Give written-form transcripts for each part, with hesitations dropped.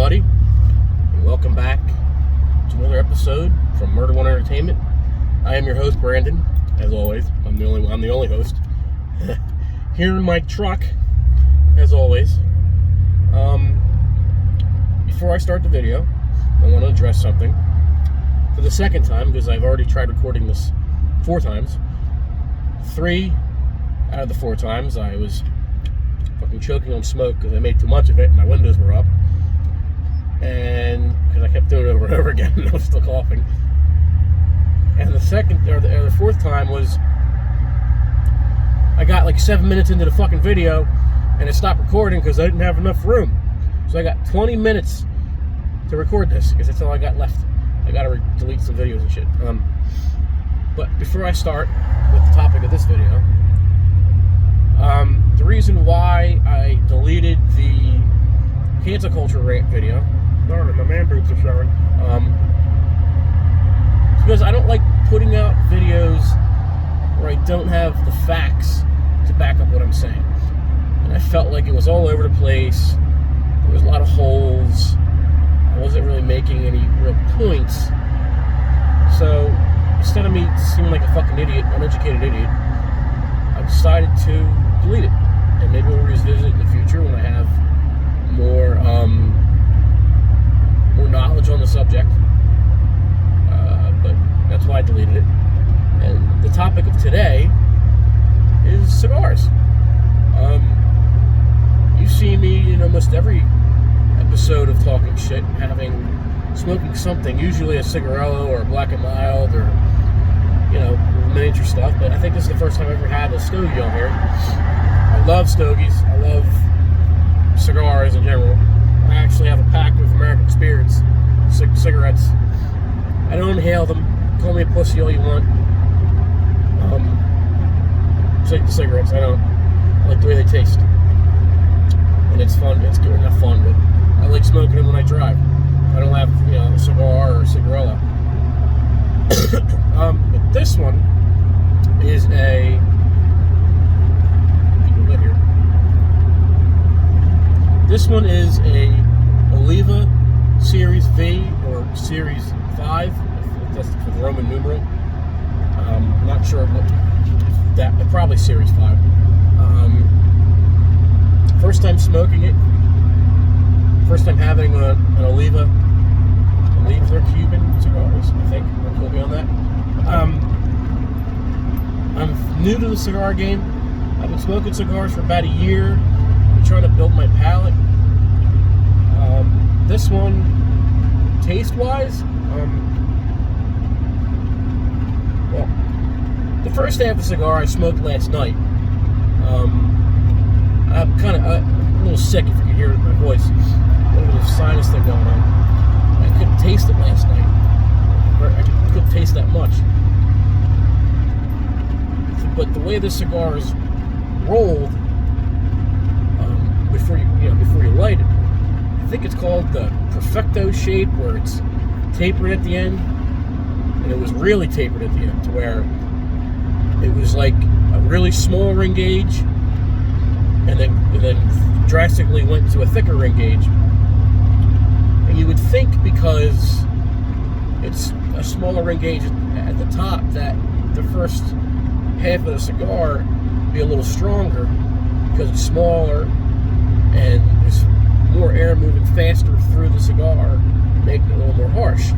everybody, and welcome back to another episode from Murder One Entertainment. I am your host, Brandon, as always. I'm the only host. Here in my truck, as always. Before I start the video, I want to address something. For the second time, because I've already tried recording this 4 times. 3 out of the 4 times, I was fucking choking on smoke because I made too much of it and my windows were up. And because I kept doing it over and over again and I was still coughing. And the 4th time was I got like 7 minutes into the fucking video and it stopped recording because I didn't have enough room. So I got 20 minutes to record this because that's all I got left. I gotta delete some videos and shit. But before I start with the topic of this video, the reason why I deleted the cancel culture rant video, darn it, my man boobs are showing, because I don't like putting out videos where I don't have the facts to back up what I'm saying. And I felt like it was all over the place. There was a lot of holes. I wasn't really making any real points. So instead of me seeming like a fucking idiot, uneducated idiot, I decided to delete it. And maybe we'll revisit it in the future when I have more knowledge on the subject. But that's why I deleted it. And the topic of today is cigars. You see me in almost every episode of Talking Shit smoking something, usually a cigarello or a black and mild or, miniature stuff. But I think this is the first time I've ever had a stogie on here. I love stogies. I love cigars in general. I actually have a pack of American Spirits cigarettes. I don't inhale them. Call me a pussy all you want. Take the cigarettes. I don't. I like the way they taste. And it's fun. It's good enough fun, but I like smoking them when I drive. I don't have, a cigar or a cigarella. But this one is a... This one is a Oliva Series V or Series 5. That's for the Roman numeral. Not sure what probably Series 5. First time smoking it. First time having an Oliva. I believe they're Cuban cigars, I think. Don't quote me on that. I'm new to the cigar game. I've been smoking cigars for about a year. I'm trying to build my palate. This one, taste-wise, well, the first half of the cigar I smoked last night. I'm kind of a little sick, if you can hear it in my voice. A little bit of sinus thing going on. I couldn't taste it last night. I couldn't taste that much. But the way this cigar is rolled, before you light it, I think it's called the Perfecto shape, where it's tapered at the end, and it was really tapered at the end to where it was like a really small ring gauge, and then drastically went to a thicker ring gauge. And you would think because it's a smaller ring gauge at the top that the first half of the cigar would be a little stronger because it's smaller and there's more air moving faster through the cigar, making it a little more harsh.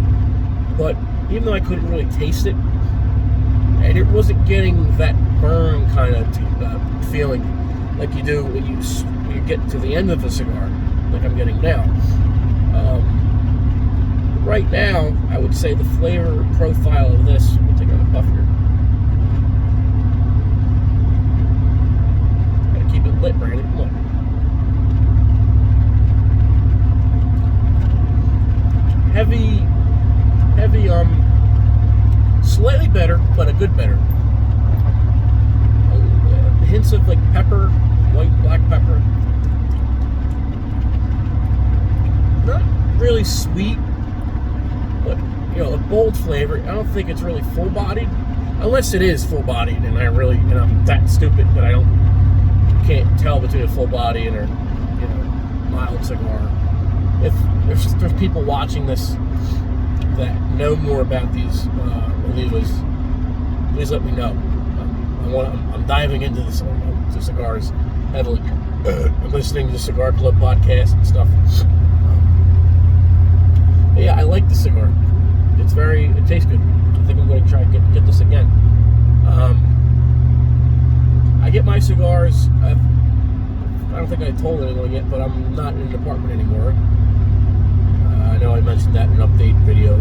But even though I couldn't really taste it, and it wasn't getting that burn kind of feeling like you do when you get to the end of the cigar, like I'm getting now. Right now, I would say the flavor profile of this, we'll take another puff here. Gotta keep it lit, Brandon, come on. Heavy, slightly better, but a good better. Hints of like pepper, white, black pepper. Not really sweet, but a bold flavor. I don't think it's really full-bodied, unless it is full-bodied, and I'm that stupid that I can't tell between a full body and a mild cigar. if there's people watching this that know more about these olivas, please let me know. I'm diving into this to cigars heavily. I'm listening to the Cigar Club podcast and stuff. But yeah, I like the cigar. It tastes good. I think I'm going to try and get this again. I get my cigars. I don't think I told anyone yet, but I'm not in an apartment anymore. I know I mentioned that in an update video,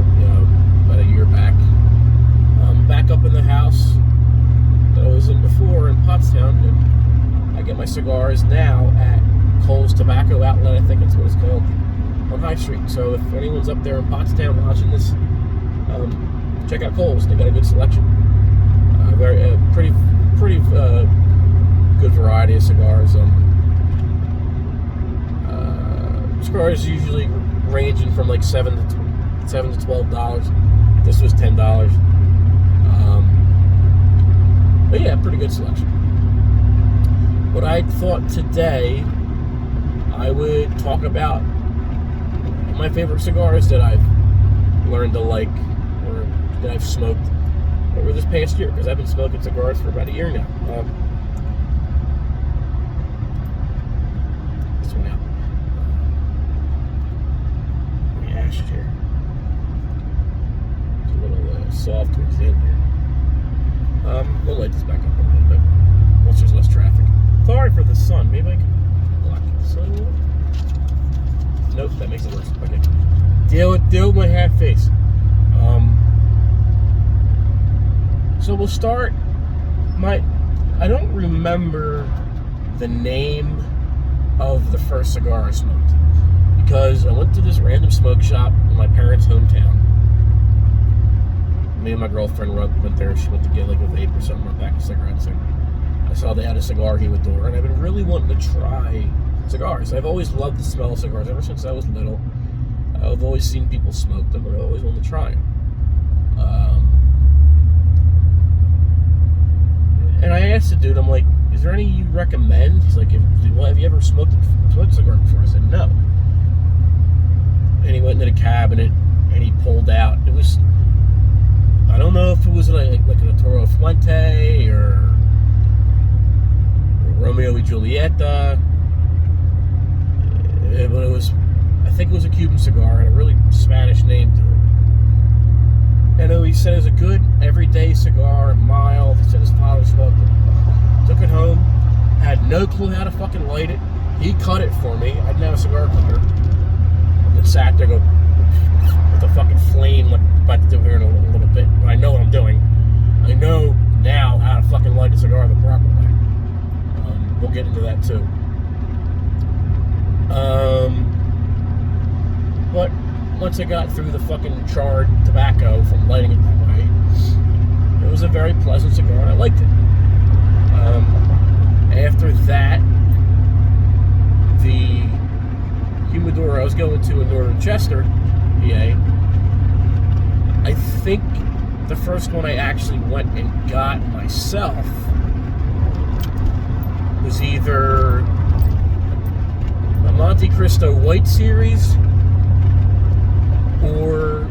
about a year back. Back up in the house that I was in before in Pottstown, and I get my cigars now at Cole's Tobacco Outlet. I think that's what it's called, on High Street. So if anyone's up there in Pottstown watching this, check out Cole's. They got a good selection. Pretty good variety of cigars. Cigars usually ranging from like $7 to $12. This was $10. But yeah, pretty good selection. But I thought today I would talk about my favorite cigars that I've learned to like, or that I've smoked over this past year, because I've been smoking cigars for about a year now. This one out. The ash here. It's a little soft towards the end here. We'll light this back up a little bit once there's less traffic. Sorry for the sun. Maybe I can block the sun a little. Nope, that makes it worse. Okay. Deal with my half face. So we'll start. I don't remember the name of the first cigar I smoked, because I went to this random smoke shop in my parents' hometown. Me and my girlfriend went there. She went to get like a vape or something, or a pack of cigarettes. And I saw they had a cigar humidor, and I've been really wanting to try cigars. I've always loved the smell of cigars ever since I was little. I've always seen people smoke them, and I always wanted to try them. And I asked the dude, I'm like, is there any you recommend? He's like, have you ever smoked a cigar before? I said, no. And he went into the cabinet, and he pulled out, it was, I don't know if it was like a Toro Fuente or Romeo y Julieta, but it was, I think it was a Cuban cigar, and a really Spanish name to it. And he said it was a good everyday cigar, mild. He said his father smoked it. Took it home, had no clue how to fucking light it. He cut it for me. I didn't have a cigar cutter. And sat there, go with the fucking flame, like about to do here in a little bit. But I know what I'm doing. I know now how to fucking light a cigar the proper way. We'll get into that too. But once I got through the fucking charred tobacco from lighting it that way, it was a very pleasant cigar, and I liked it. After that, the humidor I was going to in Northern Chester, PA, I think the first one I actually went and got myself was either a Monte Cristo White Series or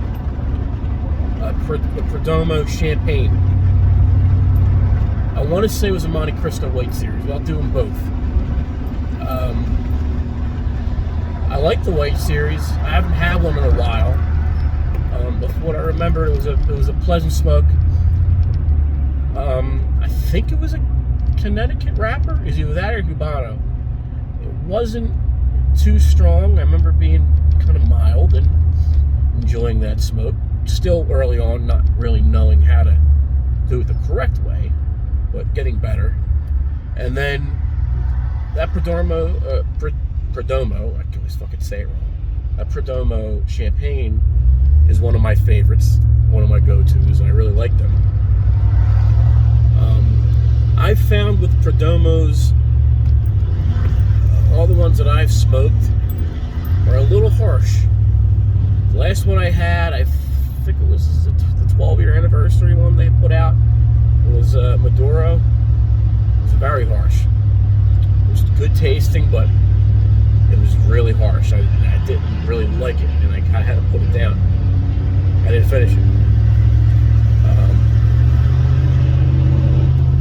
a Perdomo Champagne. I want to say it was a Monte Cristo White Series, but I'll do them both. I like the White Series. I haven't had one in a while. But from what I remember, it was a pleasant smoke. I think it was a Connecticut wrapper. Is either that or Cubano. It wasn't too strong. I remember being kind of mild and enjoying that smoke. Still early on, not really knowing how to do it the correct way, but getting better. And then that Perdomo, I can always fucking say it wrong. That Perdomo Champagne is one of my favorites, one of my go-tos, and I really like them. I've found with Perdomos, all the ones that I've smoked are a little harsh. The last one I had, I think it was the 12-year anniversary one they put out. It was Maduro. It was very harsh. It was good tasting, but it was really harsh. I didn't really like it, and I kind of had to put it down. I didn't finish it.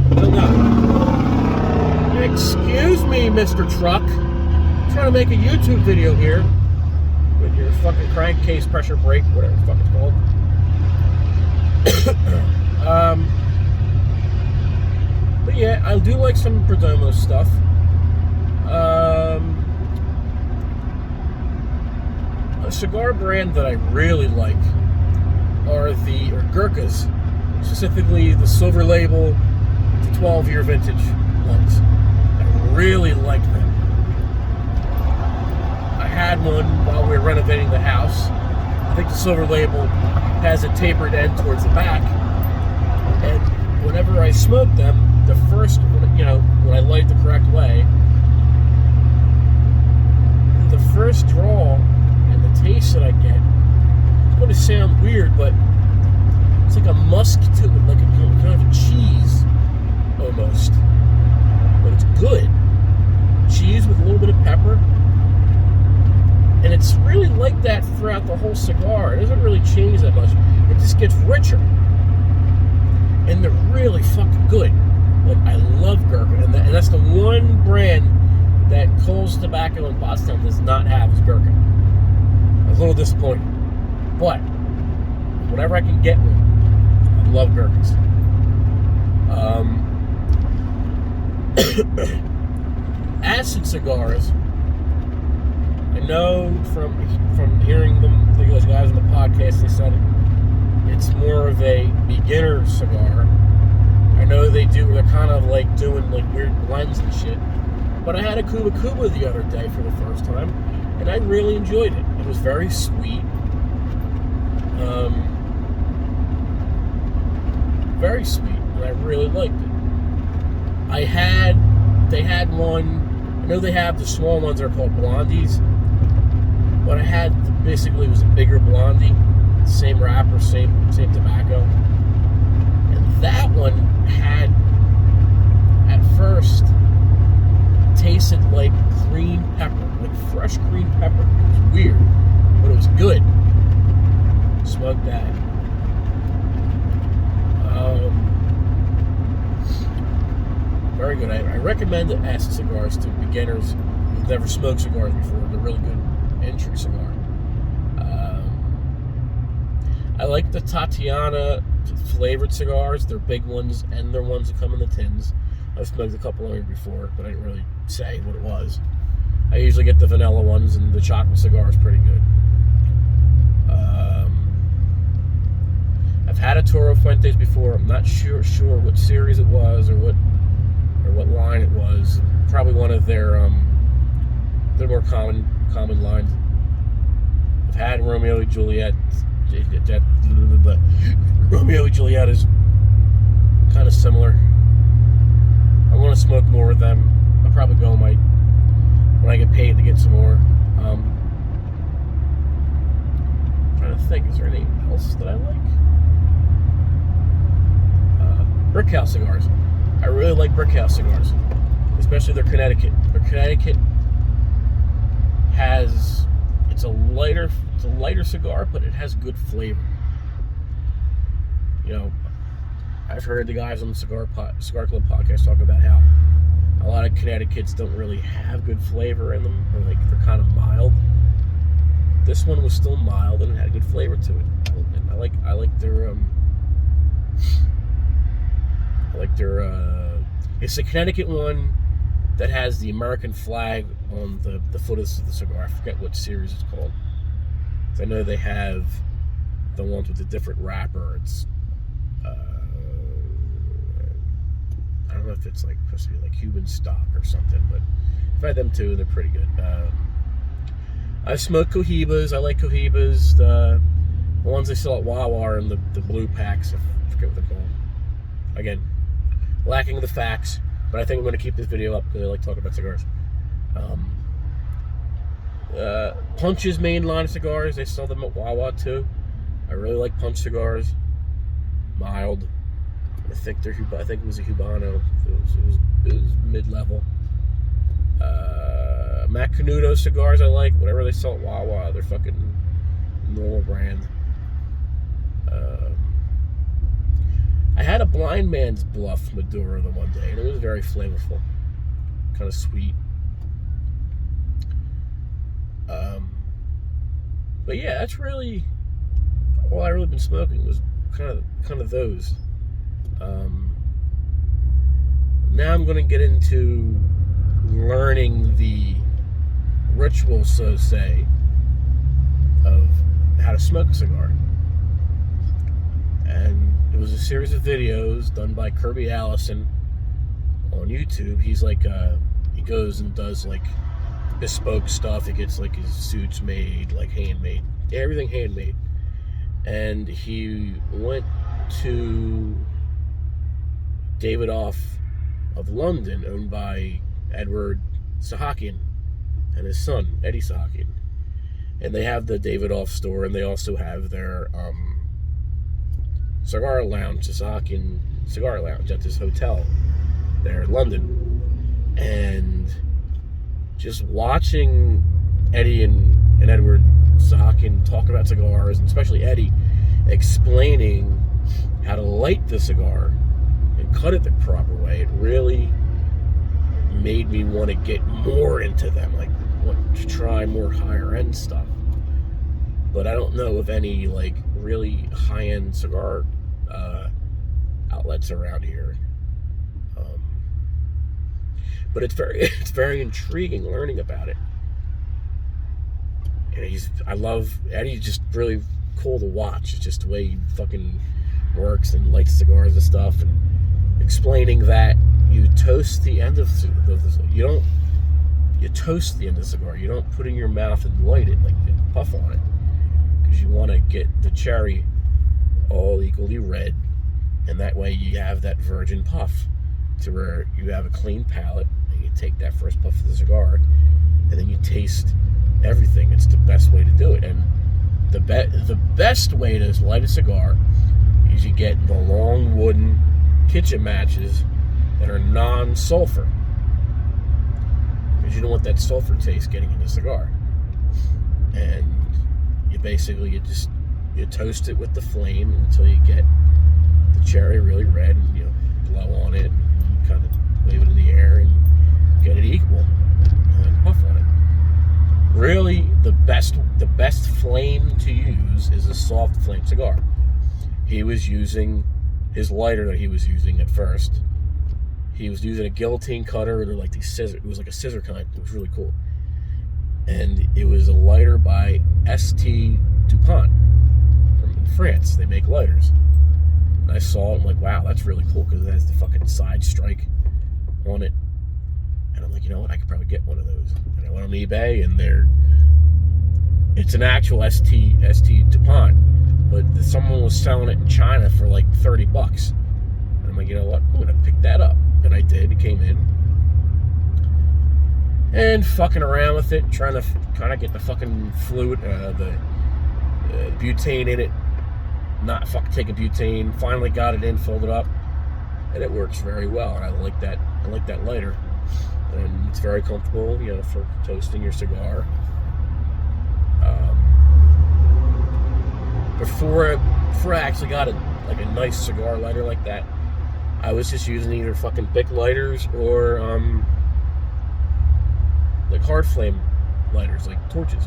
I don't know. Excuse me, Mr. Truck. I'm trying to make a YouTube video here with your fucking crankcase pressure brake, whatever the fuck it's called. But yeah, I do like some Perdomo stuff. A cigar brand that I really like are the Gurkhas, specifically the Silver Label, the 12-year vintage ones. I really like them. I had one while we were renovating the house. I think the Silver Label has a tapered end towards the back, and whenever I smoke them, the first, when I light the correct way, the first draw and the taste that I get, it's going to sound weird, but it's like a musk to it, like a kind of a cheese almost, but it's good. Cheese with a little bit of pepper, and it's really like that throughout the whole cigar. It doesn't really change that much. It just gets richer, and they're really fucking good. Like, I love Gurkha, and that's the one brand that Cole's Tobacco in Pottstown does not have is Gurkha. I was a little disappointed, but whenever I can get one, I love Gurkhas. Acid cigars, I know from hearing those guys on the podcast, they said it's more of a beginner cigar. I know they're kind of like doing like weird blends and shit. But I had a Cuba Cuba the other day for the first time, and I really enjoyed it. It was very sweet. Very sweet, and I really liked it. They had one, I know they have the small ones that are called blondies, but I had, basically it was a bigger blondie, same wrapper, same tobacco, and that one had, at first, tasted like green pepper, like fresh green pepper. It was weird, but it was good. Smoked that. Very good. I recommend acid cigars to beginners who've never smoked cigars before. They're really good entry cigar. I like the Tatiana flavored cigars. They're big ones, and they're ones that come in the tins. I've smoked a couple of them before, but I didn't really say what it was. I usually get the vanilla ones, and the chocolate cigar is pretty good. I've had a Toro Fuentes before. I'm not sure what series it was or what line it was. Probably one of their more common lines. I've had Romeo and Juliet. Romeo and Juliet is kind of similar. I want to smoke more of them. I'll probably go when I get paid to get some more. Trying to think, is there anything else that I like? Brick House cigars. I really like Brick House cigars, especially their Connecticut. Their Connecticut it's a lighter cigar, but it has good flavor. I've heard the guys on the Cigar Club podcast talk about how a lot of Connecticut's don't really have good flavor in them, or like they're kind of mild. This one was still mild and it had good flavor to it. And I like their it's the Connecticut one that has the American flag on the foot of the cigar. I forget what series it's called. I know they have the ones with the different wrapper. It's I don't know if it's like supposed to be like Cuban stock or something, but I've had them too, and they're pretty good. I've smoked Cohibas. I like Cohibas. The ones they sell at Wawa are in the blue packs. I forget what they're called. Again, lacking the facts, but I think I'm going to keep this video up because I like talking about cigars. Punch's main line of cigars, they sell them at Wawa too. I really like Punch cigars. Mild. I think it was a Cubano. It was mid-level. Macanudo cigars I like, whatever they sell at Wawa, they're fucking normal brand. I had a Blind Man's Bluff Maduro the one day, and it was very flavorful, kind of sweet. But yeah, that's really all I really been smoking was kind of those. Now I'm going to get into learning the ritual, so to say, of how to smoke a cigar. And it was a series of videos done by Kirby Allison on YouTube. He's like, he goes and does like bespoke stuff. He gets like his suits made, like handmade, everything handmade. And he went to Davidoff of London, owned by Edward Sahakian and his son, Eddie Sahakian. And they have the Davidoff store, and they also have their cigar lounge, the Sahakian Cigar Lounge at this hotel there in London. And just watching Eddie and Edward Sahakian talk about cigars, and especially Eddie explaining how to light the cigar and cut it the proper way, it really made me want to get more into them, like want to try more higher end stuff. But I don't know of any like really high end cigar outlets around here. But it's very intriguing learning about it. And I love Eddie's just really cool to watch. It's just the way he fucking works and lights cigars and stuff, and explaining that you toast the end of the you toast the end of the cigar. You don't put it in your mouth and light it, like you puff on it, because you want to get the cherry all equally red, and that way you have that virgin puff to where you have a clean palate, and you take that first puff of the cigar, and then you taste everything. It's the best way to do it. And the best way to light a cigar is you get the long wooden kitchen matches that are non-sulfur, because you don't want that sulfur taste getting in the cigar. And you basically you toast it with the flame until you get the cherry really red, and you blow on it and kind of wave it in the air and get it equal and puff on it. Really, the best flame to use is a soft flame cigar. He was using his lighter that he was using at first. He was using a guillotine cutter, and like these scissors. It was like a scissor kind. It was really cool. And it was a lighter by St. DuPont from France. They make lighters. And I saw it, I'm like, wow, that's really cool, because it has the fucking side strike on it. And I'm like, you know what, I could probably get one of those. And I went on eBay, and it's an actual St. DuPont, but someone was selling it in China for like $30. And I'm like, you know what, I'm gonna pick that up. And I did. It came in, and fucking around with it, trying to kind of get the fucking fluid, the butane in it. Not fucking taking butane. Finally got it in, filled it up, and it works very well. And I like that lighter, and it's very comfortable, for toasting your cigar. Before I actually got a nice cigar lighter like that, I was just using either fucking Bic lighters or like hard flame lighters, like torches.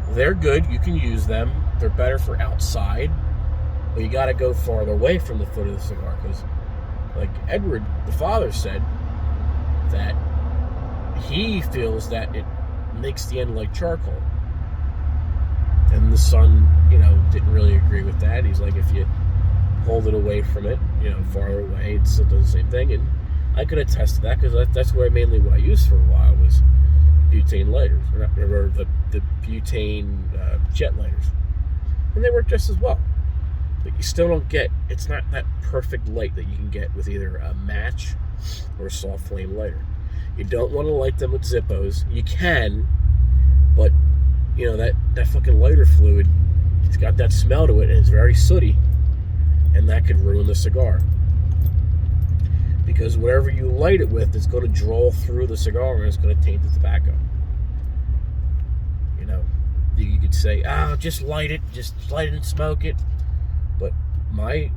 They're good. You can use them. They're better for outside, but you got to go farther away from the foot of the cigar, because, like Edward, the father, said that he feels that it makes the end like charcoal, and the son, didn't really agree with that. He's like, if you hold it away from it, farther away, it still does the same thing. And I could attest to that, because that's what I used for a while was butane lighters, or the butane jet lighters, and they work just as well. But you still don't get, it's not that perfect light that you can get with either a match or a soft flame lighter. You don't want to light them with Zippos. You can, but that fucking lighter fluid, it's got that smell to it, and it's very sooty, and that could ruin the cigar. because whatever you light it with is going to draw through the cigar and it's going to taint the tobacco. You know, you could say, just light it and smoke it. But my